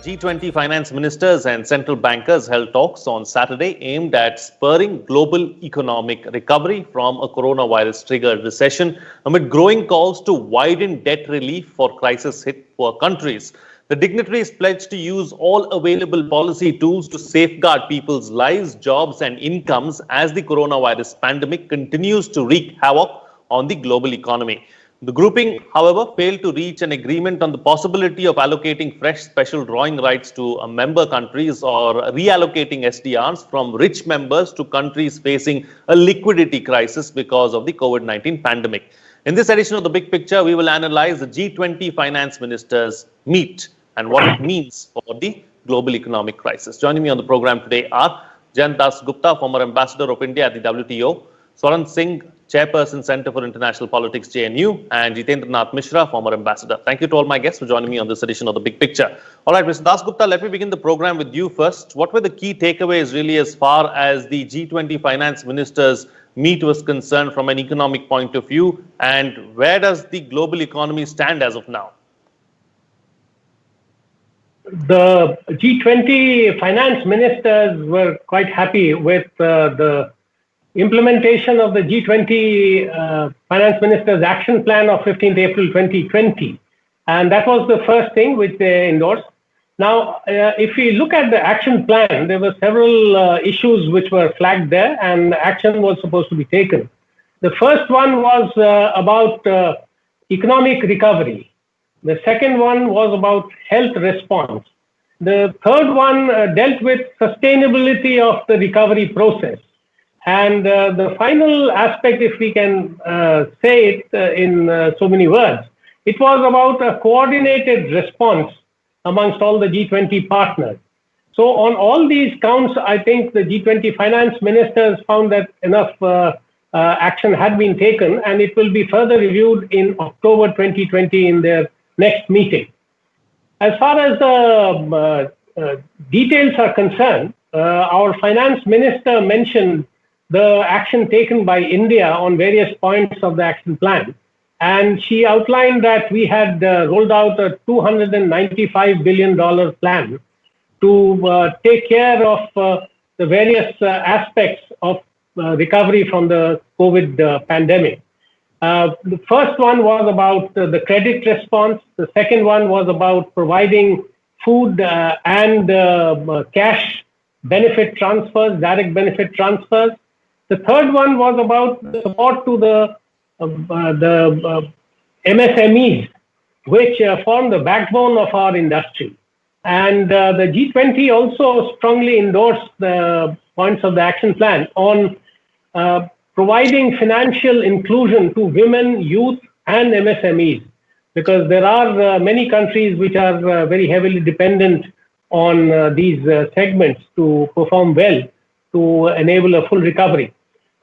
G20 finance ministers and central bankers held talks on Saturday aimed at spurring global economic recovery from a coronavirus-triggered recession amid growing calls to widen debt relief for crisis-hit poor countries. The dignitaries pledged to use all available policy tools to safeguard people's lives, jobs and incomes as the coronavirus pandemic continues to wreak havoc on the global economy. The grouping, however, failed to reach an agreement on the possibility of allocating fresh special drawing rights to member countries or reallocating SDRs from rich members to countries facing a liquidity crisis because of the COVID-19 pandemic. In this edition of The Big Picture, we will analyze the G20 finance ministers meet and what it means for the global economic crisis. Joining me on the program today are Jan Das Gupta, former ambassador of India at the WTO, Swaran Singh, Chairperson, Center for International Politics, JNU, and Jitendra Nath Mishra, former ambassador. Thank you to all my guests for joining me on this edition of The Big Picture. All right, Mr. Das Gupta, let me begin the program with you first. What were the key takeaways really as far as the G20 finance ministers meet was concerned from an economic point of view, and where does the global economy stand as of now? The G20 finance ministers were quite happy with the implementation of the G20 finance ministers action plan of 15th April 2020, and that was the first thing which they endorsed. Now, if we look at the action plan, there were several issues which were flagged there and action was supposed to be taken. The first one was about economic recovery. The second one was about health response. The third one dealt with sustainability of the recovery process. And the final aspect, if we can say it in so many words, it was about a coordinated response amongst all the G20 partners. So on all these counts, I think the G20 finance ministers found that enough action had been taken, and it will be further reviewed in October 2020 in their next meeting. As far as the details are concerned, our finance minister mentioned the action taken by India on various points of the action plan. And she outlined that we had rolled out a $295 billion plan to take care of the various aspects of recovery from the COVID pandemic. The first one was about the credit response. The second one was about providing food and cash benefit transfers, direct benefit transfers. The third one was about the support to the MSMEs, which form the backbone of our industry. And the G20 also strongly endorsed the points of the action plan on providing financial inclusion to women, youth, and MSMEs, because there are many countries which are very heavily dependent on these segments to perform well to enable a full recovery.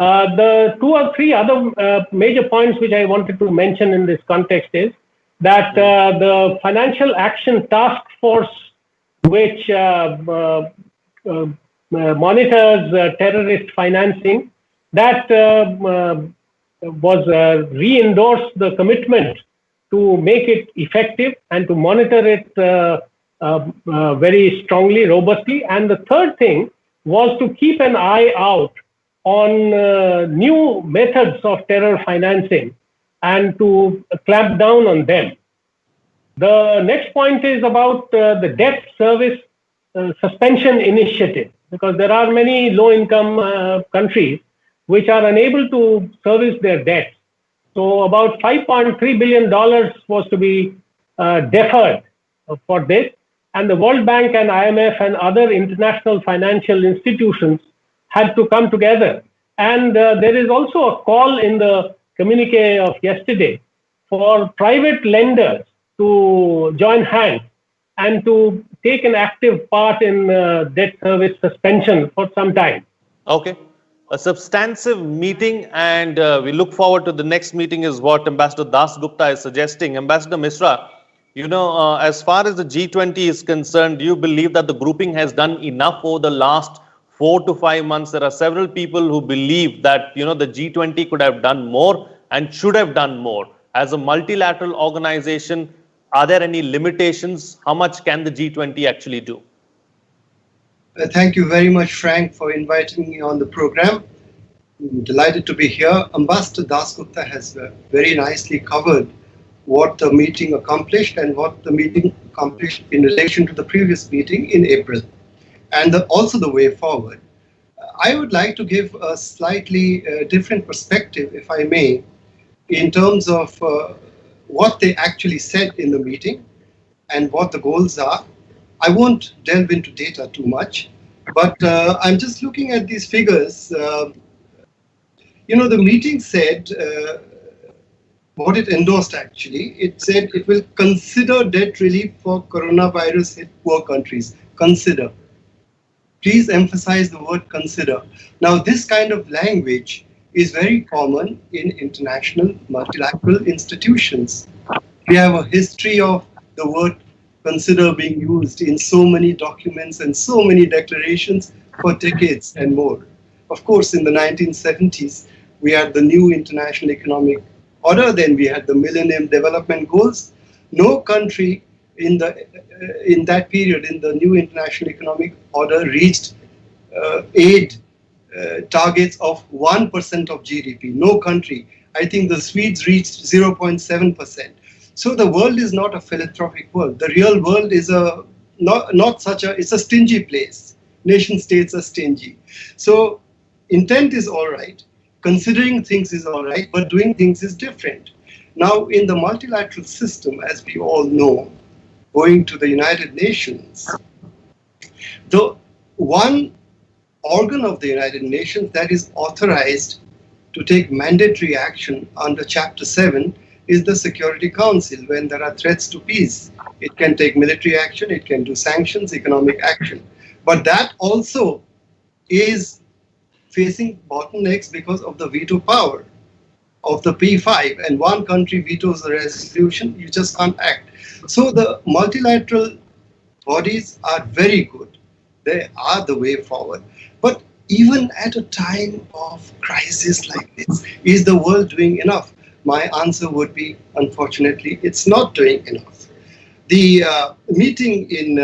The two or three other major points which I wanted to mention in this context is that the Financial Action Task Force, which monitors terrorist financing, that was re-endorsed the commitment to make it effective and to monitor it very strongly, robustly. And the third thing was to keep an eye out on new methods of terror financing and to clamp down on them. The next point is about the debt service suspension initiative, because there are many low-income countries which are unable to service their debts. So about $5.3 billion was to be deferred for this, and the World Bank and IMF and other international financial institutions had to come together. And there is also a call in the communique of yesterday for private lenders to join hands and to take an active part in debt service suspension for some time. Okay. A substantive meeting, and we look forward to the next meeting is what Ambassador Das Gupta is suggesting. Ambassador Mishra, as far as the G20 is concerned, do you believe that the grouping has done enough over the last 4 to 5 months? There are several people who believe that, the G20 could have done more and should have done more. As a multilateral organization, Are there any limitations? How much can the G20 actually do? Thank you very much, Frank, for inviting me on the program. I'm delighted to be here. Ambassador Dasgupta has very nicely covered what the meeting accomplished and what the meeting accomplished in relation to the previous meeting in April, and also the way forward. I would like to give a slightly different perspective, if I may, in terms of what they actually said in the meeting and what the goals are. I won't delve into data too much, but I'm just looking at these figures. The meeting said what it endorsed actually. It said it will consider debt relief for coronavirus hit poor countries. Consider. Please emphasize the word consider. Now, this kind of language is very common in international multilateral institutions. We have a history of the word consider being used in so many documents and so many declarations for decades and more. Of course, in the 1970s, we had the new international economic order, then we had the Millennium Development Goals. No country in that period, in the new international economic order, reached aid targets of 1% of GDP. No country. I think the Swedes reached 0.7%. So the world is not a philanthropic world. The real world is it's a stingy place. Nation states are stingy. So intent is all right. Considering things is all right, but doing things is different. Now, in the multilateral system, as we all know, going to the United Nations, the one organ of the United Nations that is authorized to take mandatory action under Chapter 7 is the Security Council when there are threats to peace. It can take military action, it can do sanctions, economic action. But that also is facing bottlenecks because of the veto power of the P5, and one country vetoes the resolution, you just can't act. So the multilateral bodies are very good. They are the way forward. But even at a time of crisis like this, is the world doing enough? My answer would be, unfortunately, it's not doing enough. The meeting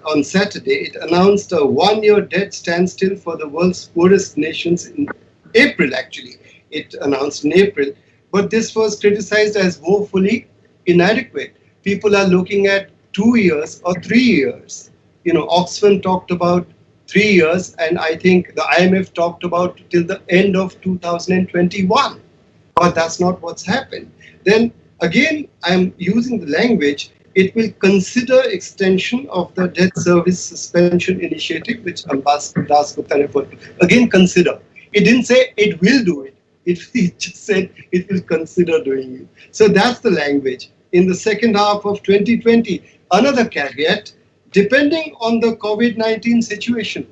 on Saturday, it announced a one-year debt standstill for the world's poorest nations in April, actually. It announced in April, but this was criticized as woefully inadequate. People are looking at 2 years or 3 years. Oxfam talked about 3 years, and I think the IMF talked about till the end of 2021. But that's not what's happened. Then again, I'm using the language, it will consider extension of the debt service suspension initiative, which Ambassador Dasgupta referred to. Again, consider. It didn't say it will do it. It just said it will consider doing it. So that's the language. In the second half of 2020, another caveat, depending on the COVID-19 situation.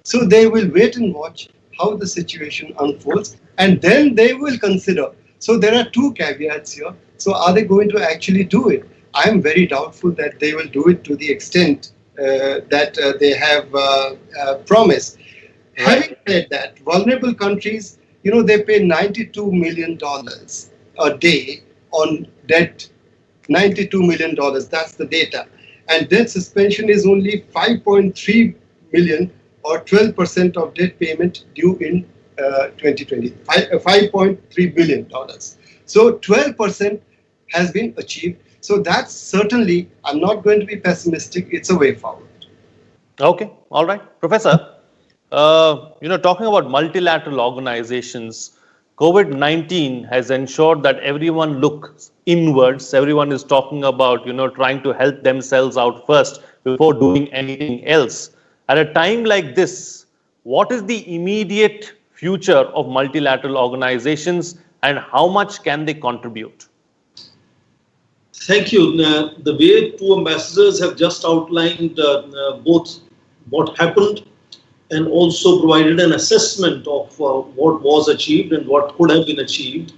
So they will wait and watch how the situation unfolds, and then they will consider. So there are two caveats here. So are they going to actually do it? I am very doubtful that they will do it to the extent that they have promised. Right. Having said that, vulnerable countries, they pay $92 million a day on debt. $92 million, that's the data. And debt suspension is only 5.3 million or 12% of debt payment due in 2020, $5.3 billion. So 12% has been achieved. So that's certainly, I'm not going to be pessimistic, it's a way forward. Okay, all right. Professor, talking about multilateral organizations, COVID-19 has ensured that everyone looks inwards. Everyone is talking about, trying to help themselves out first before doing anything else. At a time like this, what is the immediate future of multilateral organizations and how much can they contribute? Thank you. The way two ambassadors have just outlined both what happened and also provided an assessment of what was achieved and what could have been achieved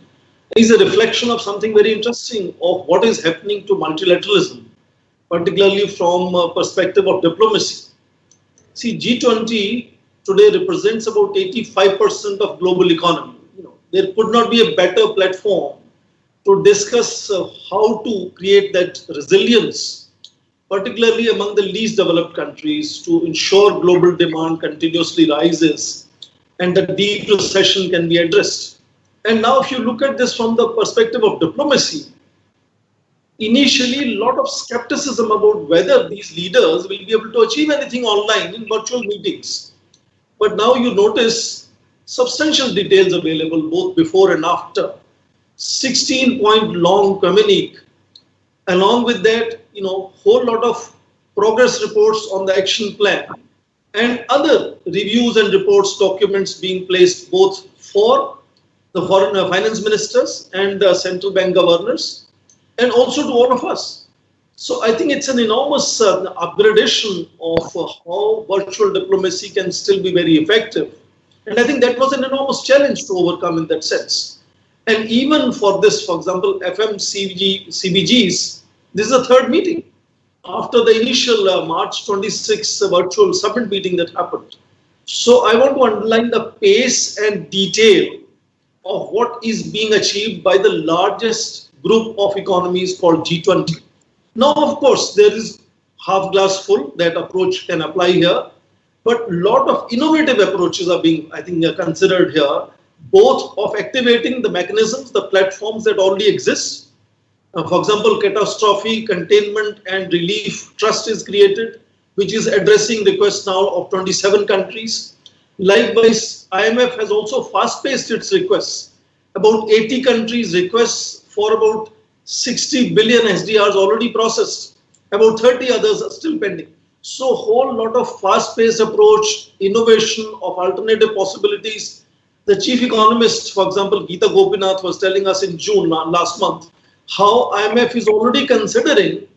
is a reflection of something very interesting of what is happening to multilateralism, particularly from a perspective of diplomacy. See, G20 today represents about 85% of global economy. There could not be a better platform to discuss how to create that resilience, particularly among the least developed countries, to ensure global demand continuously rises and the deep recession can be addressed. And now if you look at this from the perspective of diplomacy, initially a lot of skepticism about whether these leaders will be able to achieve anything online in virtual meetings. But now you notice substantial details available both before and after. 16-point long communique. Along with that, whole lot of progress reports on the action plan and other reviews and reports, documents being placed both for the foreign finance ministers and the central bank governors, and also to all of us. So I think it's an enormous upgradation of how virtual diplomacy can still be very effective. And I think that was an enormous challenge to overcome in that sense. And even for this, for example, CBGs, this is the third meeting after the initial March 26 virtual summit meeting that happened. So I want to underline the pace and detail of what is being achieved by the largest group of economies called G20. Now, of course, there is half glass full, that approach can apply here, but a lot of innovative approaches are being, I think, considered here, both of activating the mechanisms, the platforms that already exist. For example, Catastrophe Containment and Relief Trust is created, which is addressing requests now of 27 countries. Likewise, IMF has also fast-paced its requests. About 80 countries requests for about 60 billion SDRs already processed. About 30 others are still pending. So a whole lot of fast-paced approach, innovation of alternative possibilities. The chief economist, for example, Geeta Gopinath, was telling us in June last month how IMF is already considering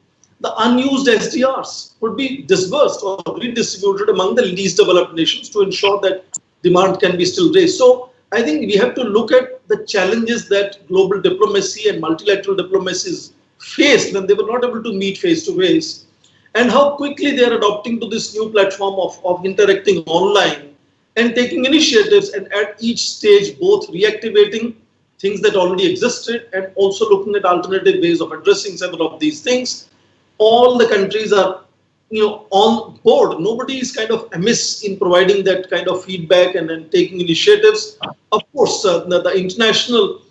the unused SDRs could be disbursed or redistributed among the least developed nations to ensure that demand can be still raised. So I think we have to look at the challenges that global diplomacy and multilateral diplomacies faced when they were not able to meet face to face, and how quickly they are adopting to this new platform of interacting online and taking initiatives, and at each stage both reactivating things that already existed and also looking at alternative ways of addressing several of these things. All the countries are on board. Nobody is kind of amiss in providing that kind of feedback and then taking initiatives. Of course, the International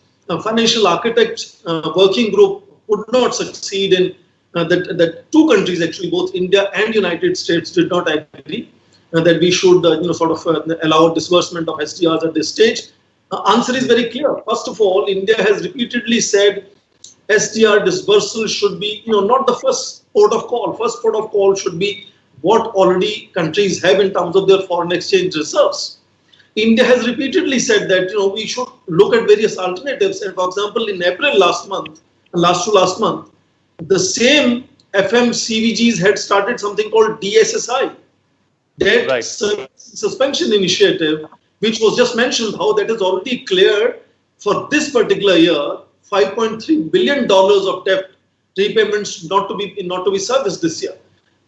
Financial Architect Working Group would not succeed in that two countries, actually, both India and United States, did not agree that we should allow disbursement of SDRs at this stage. Answer is very clear. First of all, India has repeatedly said SDR disbursal should be, not the first port of call. First port of call should be what already countries have in terms of their foreign exchange reserves. India has repeatedly said that, we should look at various alternatives. And for example, in April last month, the same FMCVGs had started something called DSSI, Debt Suspension Initiative, which was just mentioned, how that is already cleared for this particular year, $5.3 billion of debt repayments not to be serviced this year.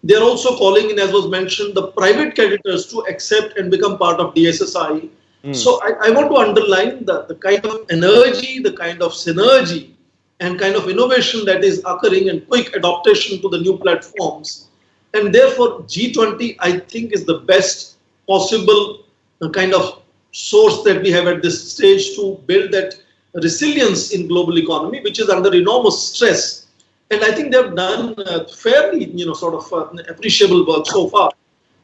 They are also calling in, as was mentioned, the private creditors to accept and become part of DSSI. So I want to underline the kind of energy, the kind of synergy and kind of innovation that is occurring and quick adaptation to the new platforms. And therefore, G20, I think, is the best possible kind of source that we have at this stage to build that resilience in global economy, which is under enormous stress. And I think they've done fairly, appreciable work so far.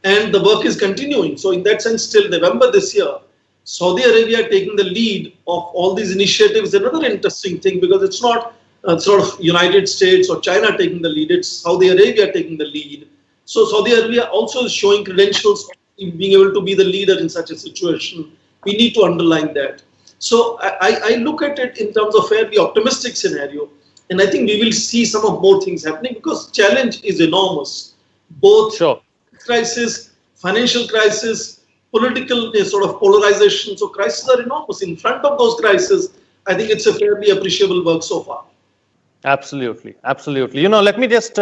And the work is continuing. So in that sense, till November this year, Saudi Arabia taking the lead of all these initiatives is another interesting thing, because it's not United States or China taking the lead, it's Saudi Arabia taking the lead. So Saudi Arabia also is showing credentials of being able to be the leader in such a situation. We need to underline that. So I look at it in terms of fairly optimistic scenario. And I think we will see some of more things happening, because challenge is enormous. Both crisis, financial crisis, political polarization. So crises are enormous. In front of those crises, I think it's a fairly appreciable work so far. Absolutely. Absolutely. Let me just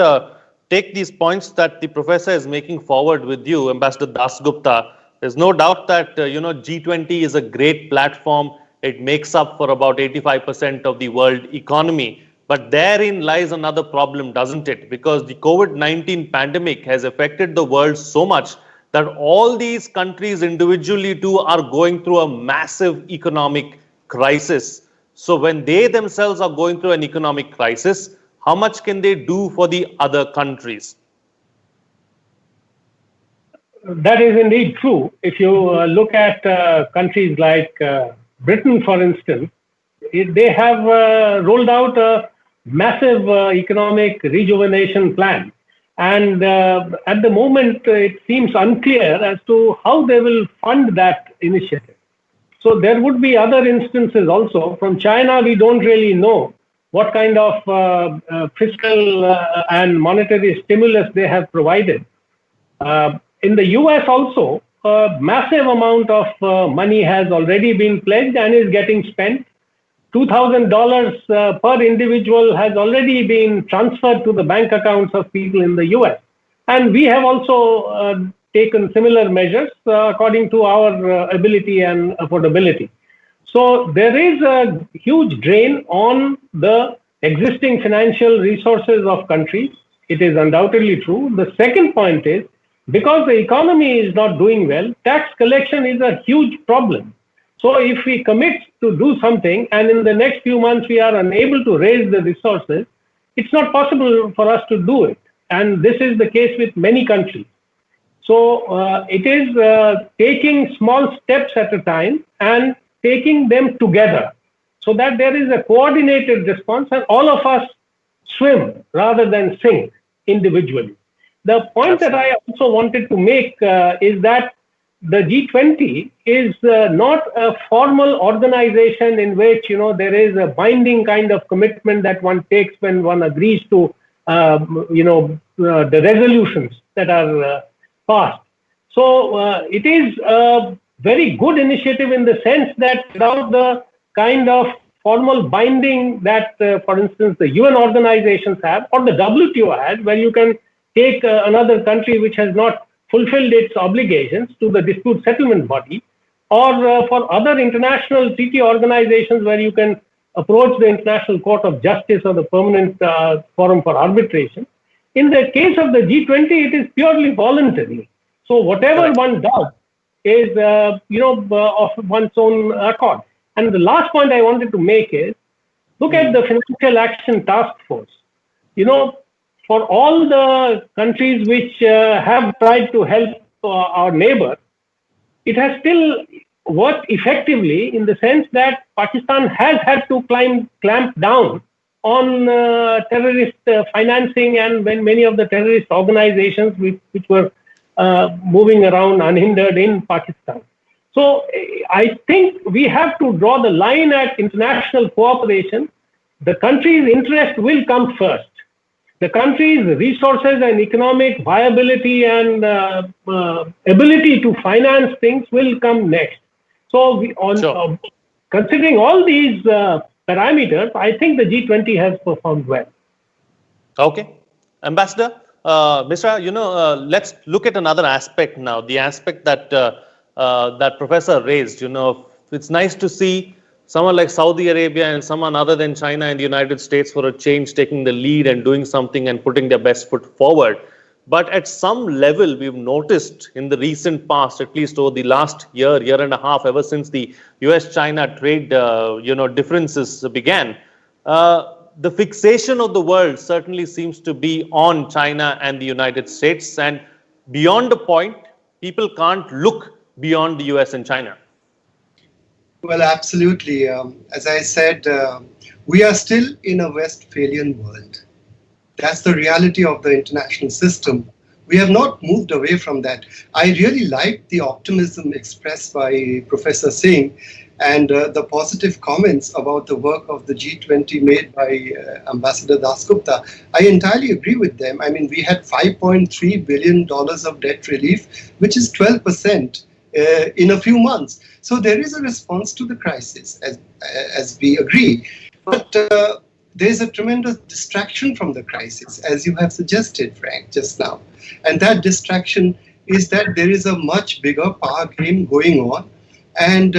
take these points that the professor is making forward with you, Ambassador Dasgupta. There's no doubt that, G20 is a great platform. It makes up for about 85% of the world economy. But therein lies another problem, doesn't it? Because the COVID-19 pandemic has affected the world so much that all these countries individually too are going through a massive economic crisis. So when they themselves are going through an economic crisis, how much can they do for the other countries? That is indeed true. If you look at countries like Britain, for instance, they have rolled out a massive economic rejuvenation plan. And at the moment, it seems unclear as to how they will fund that initiative. So there would be other instances also. From China, we don't really know what kind of fiscal and monetary stimulus they have provided. In the US also, a massive amount of money has already been pledged and is getting spent. $2,000 per individual has already been transferred to the bank accounts of people in the US. And we have also taken similar measures according to our ability and affordability. So there is a huge drain on the existing financial resources of countries. It is undoubtedly true. The second point is, because the economy is not doing well, tax collection is a huge problem. So if we commit to do something and in the next few months we are unable to raise the resources, it's not possible for us to do it. And this is the case with many countries. So it is taking small steps at a time and taking them together so that there is a coordinated response and all of us swim rather than sink individually. The point that I also wanted to make is that the G20 is not a formal organization in which, there is a binding kind of commitment that one takes when one agrees to, the resolutions that are passed. So it is a very good initiative in the sense that without the kind of formal binding that, for instance, the UN organizations have or the WTO has, where you can take another country which has not fulfilled its obligations to the dispute settlement body, or for other international treaty organizations where you can approach the International Court of Justice or the Permanent Forum for Arbitration. In the case of the G20, it is purely voluntary. So whatever one does is, of one's own accord. And the last point I wanted to make is, look at the Financial Action Task Force. For all the countries which have tried to help our neighbor, it has still worked effectively in the sense that Pakistan has had to clamp down on terrorist financing and when many of the terrorist organizations which were moving around unhindered in Pakistan. So I think we have to draw the line at international cooperation. The country's interest will come first. The country's resources and economic viability and ability to finance things will come next. So considering all these parameters, I think the G20 has performed well. Okay. Ambassador, Mishra, let's look at another aspect now, the aspect that that Professor raised. It's nice to see someone like Saudi Arabia and someone other than China and the United States for a change taking the lead and doing something and putting their best foot forward. But at some level, we've noticed in the recent past, at least over the last year and a half, ever since the US-China trade, differences began, the fixation of the world certainly seems to be on China and the United States. And beyond a point, people can't look beyond the US and China. Well, absolutely. As I said, we are still in a Westphalian world. That's the reality of the international system. We have not moved away from that. I really like the optimism expressed by Professor Singh and the positive comments about the work of the G20 made by Ambassador Dasgupta. I entirely agree with them. I mean, we had $5.3 billion of debt relief, which is 12% in a few months. So there is a response to the crisis, as we agree. But there is a tremendous distraction from the crisis, as you have suggested, Frank, just now. And that distraction is that there is a much bigger power game going on, And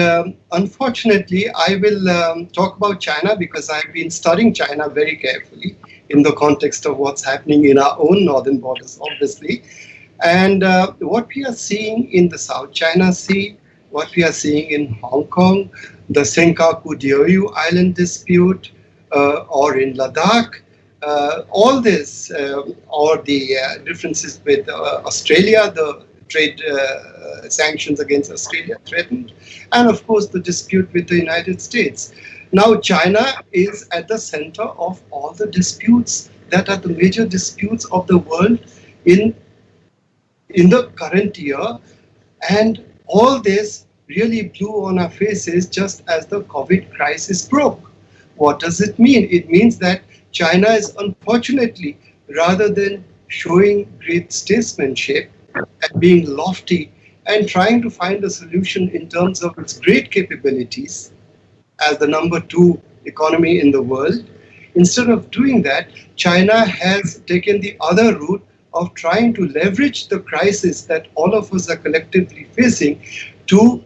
unfortunately, I will talk about China because I've been studying China very carefully in the context of what's happening in our own northern borders, obviously. And what we are seeing in the South China Sea, what we are seeing in Hong Kong, the Senkaku-Diaoyu Island dispute, or in Ladakh, all this, or the differences with Australia, the trade sanctions against Australia threatened, and of course the dispute with the United States. Now China is at the center of all the disputes that are the major disputes of the world in the current year, and all this really blew on our faces just as the COVID crisis broke. What does it mean? It means that China is unfortunately, rather than showing great statesmanship and being lofty and trying to find a solution in terms of its great capabilities as the number 2 economy in the world, instead of doing that, China has taken the other route of trying to leverage the crisis that all of us are collectively facing to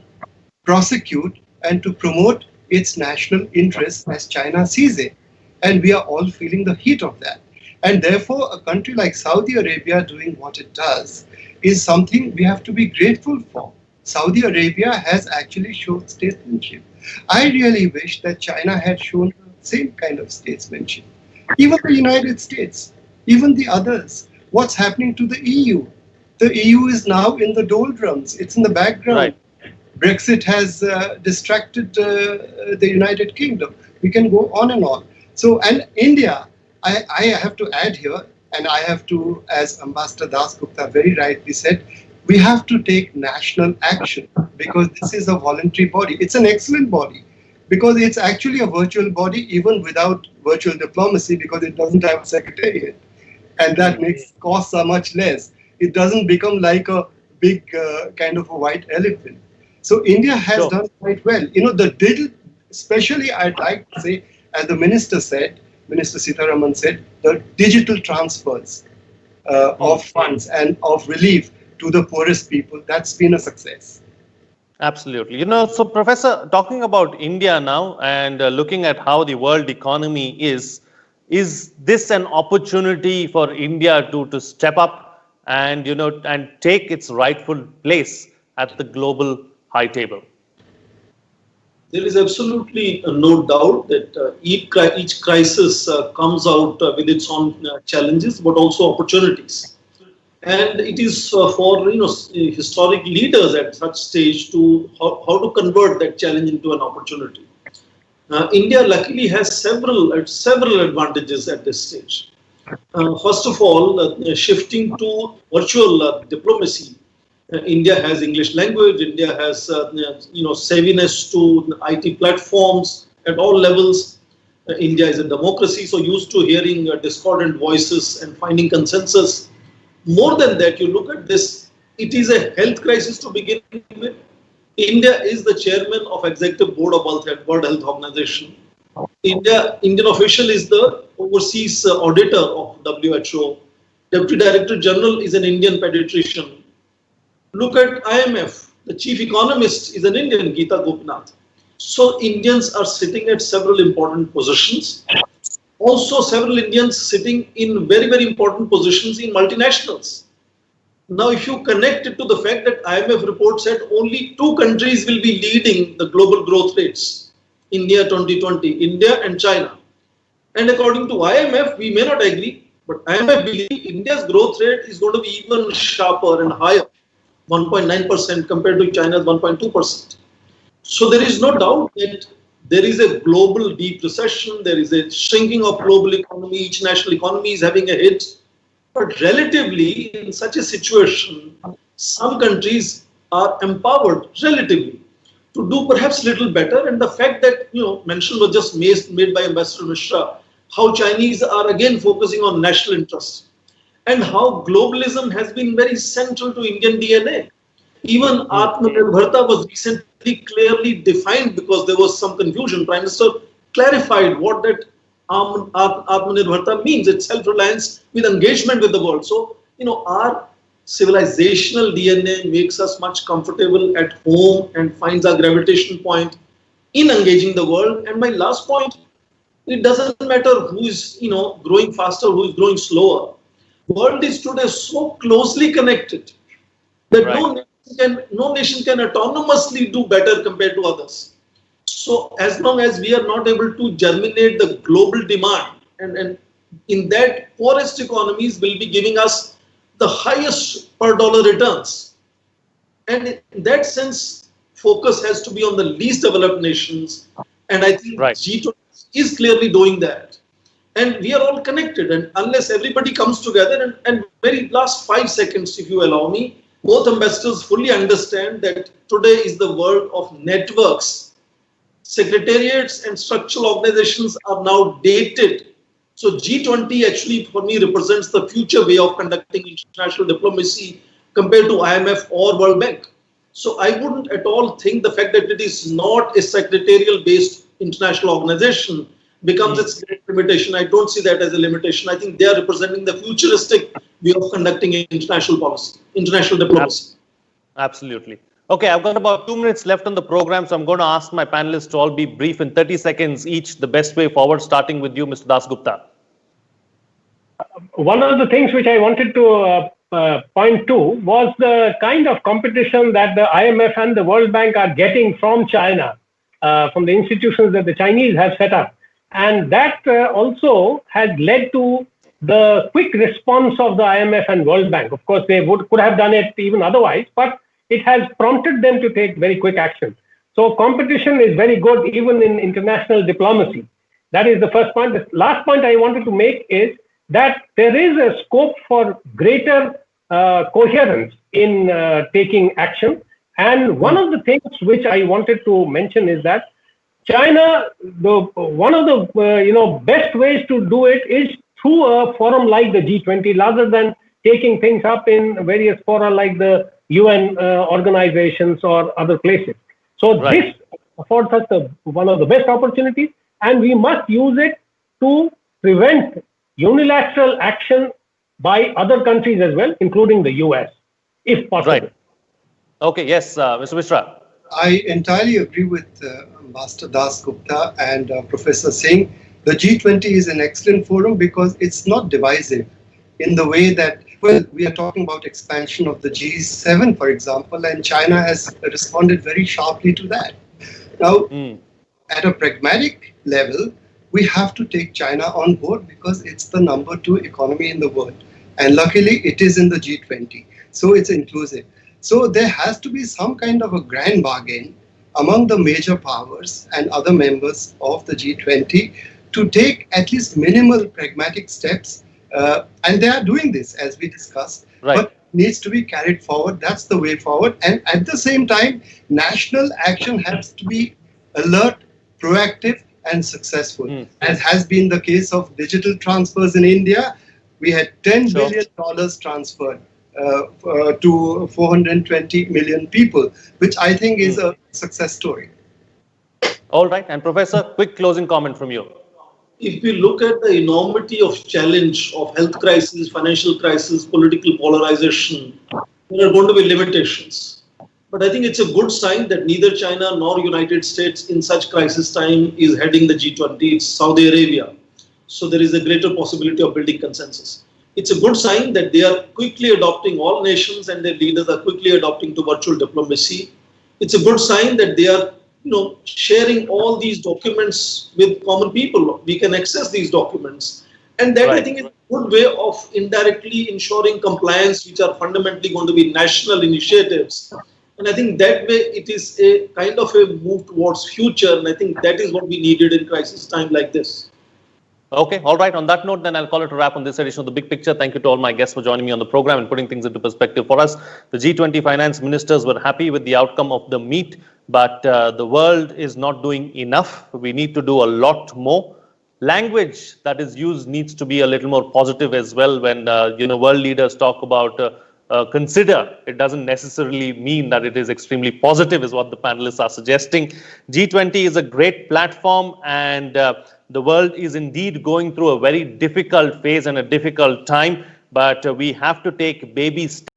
prosecute and to promote its national interests as China sees it. And we are all feeling the heat of that. And therefore, a country like Saudi Arabia doing what it does is something we have to be grateful for. Saudi Arabia has actually shown statesmanship. I really wish that China had shown the same kind of statesmanship. Even the United States, even the others. What's happening to the EU? The EU is now in the doldrums. It's in the background. Right. Brexit has distracted the United Kingdom. We can go on and on. So, and India, I have to add here, and I have to, as Ambassador Das Gupta very rightly said, we have to take national action because this is a voluntary body. It's an excellent body because it's actually a virtual body even without virtual diplomacy because it doesn't have a secretariat. And that makes costs are much less. It doesn't become like a big kind of a white elephant. So India has done quite well. You know, the digital, especially I'd like to say, as the minister said, Minister Sitaraman said, the digital transfers of funds and of relief to the poorest people, that's been a success. Absolutely. You know, so Professor, talking about India now and looking at how the world economy is this an opportunity for India to step up and, you know, and take its rightful place at the global high table? There is absolutely no doubt that each crisis comes out with its own challenges, but also opportunities. And it is for historic leaders at such stage to how to convert that challenge into an opportunity. India luckily has several advantages at this stage. First of all, shifting to virtual diplomacy. India has English language. India has savviness to IT platforms at all levels. India is a democracy, so used to hearing discordant voices and finding consensus. More than that, you look at this, it is a health crisis to begin with. India is the chairman of Executive Board of World Health Organization. Indian official is the overseas auditor of WHO. Deputy Director General is an Indian pediatrician. Look at IMF. The chief economist is an Indian, Geeta Gopinath. So Indians are sitting at several important positions. Also, several Indians sitting in very, very important positions in multinationals. Now, if you connect it to the fact that IMF report said only 2 countries will be leading the global growth rates, India 2020, India and China. And according to IMF, we may not agree, but IMF believes India's growth rate is going to be even sharper and higher, 1.9% compared to China's 1.2%. So there is no doubt that there is a global deep recession, there is a shrinking of global economy, each national economy is having a hit. But relatively, in such a situation, some countries are empowered relatively to do perhaps little better. And the fact that, mention was just made by Ambassador Mishra, how Chinese are again focusing on national interests and how globalism has been very central to Indian DNA. Even Atmanirbharta was recently clearly defined because there was some confusion. Prime Minister clarified what that Atmanirbharta means. It's self-reliance with engagement with the world. So, our civilizational DNA makes us much comfortable at home and finds our gravitation point in engaging the world. And my last point, it doesn't matter who is growing faster, who is growing slower. World is today so closely connected that no nation can autonomously do better compared to others. So as long as we are not able to germinate the global demand, and in that, poorest economies will be giving us the highest per dollar returns. And in that sense, focus has to be on the least developed nations. And I think G20 is clearly doing that. And we are all connected. And unless everybody comes together, and very last 5 seconds, if you allow me, both ambassadors fully understand that today is the world of networks. Secretariats and structural organizations are now dated. So G20 actually for me represents the future way of conducting international diplomacy compared to IMF or World Bank. So I wouldn't at all think the fact that it is not a secretarial based international organization becomes its great limitation. I don't see that as a limitation. I think they are representing the futuristic way of conducting international policy, international diplomacy. Absolutely. Okay, I've got about 2 minutes left on the program, so I'm going to ask my panelists to all be brief in 30 seconds each, the best way forward, starting with you, Mr. Dasgupta. One of the things which I wanted to point to was the kind of competition that the IMF and the World Bank are getting from China, from the institutions that the Chinese have set up. And that also has led to the quick response of the IMF and World Bank. Of course, they could have done it even otherwise, but it has prompted them to take very quick action. So competition is very good even in international diplomacy. That is the first point. The last point I wanted to make is that there is a scope for greater coherence in taking action. And one of the things which I wanted to mention is that China, one of the best ways to do it is through a forum like the G20, rather than taking things up in various fora like the UN organizations or other places. So this affords us one of the best opportunities, and we must use it to prevent unilateral action by other countries as well, including the US, if possible. Right. Okay, yes, Mr. Mishra. I entirely agree with Ambassador Dasgupta and Professor Singh. The G20 is an excellent forum because it's not divisive in the way that, well, we are talking about expansion of the G7, for example, and China has responded very sharply to that. Now, at a pragmatic level, we have to take China on board because it's the number 2 economy in the world. And luckily, it is in the G20. So it's inclusive. So there has to be some kind of a grand bargain among the major powers and other members of the G20 to take at least minimal pragmatic steps. And they are doing this, as we discussed. But needs to be carried forward. That's the way forward. And at the same time, national action has to be alert, proactive, and successful. As has been the case of digital transfers in India. We had $10 billion transferred to 420 million people, which I think is a success story. All right. And Professor, quick closing comment from you. If we look at the enormity of challenge of health crisis, financial crisis, political polarization, there are going to be limitations. But I think it's a good sign that neither China nor United States in such crisis time is heading the G20. It's Saudi Arabia. So there is a greater possibility of building consensus. It's a good sign that they are quickly adopting, all nations and their leaders are quickly adopting to virtual diplomacy. It's a good sign that they are sharing all these documents with common people. We can access these documents. And that I think is a good way of indirectly ensuring compliance, which are fundamentally going to be national initiatives. And I think that way it is a kind of a move towards future. And I think that is what we needed in crisis time like this. Okay, all right. On that note, then I'll call it a wrap on this edition of The Big Picture. Thank you to all my guests for joining me on the program and putting things into perspective for us. The G20 finance ministers were happy with the outcome of the meet, but the world is not doing enough. We need to do a lot more. Language that is used needs to be a little more positive as well. When world leaders talk about consider, it doesn't necessarily mean that it is extremely positive, is what the panelists are suggesting. G20 is a great platform, and the world is indeed going through a very difficult phase and a difficult time, but we have to take baby steps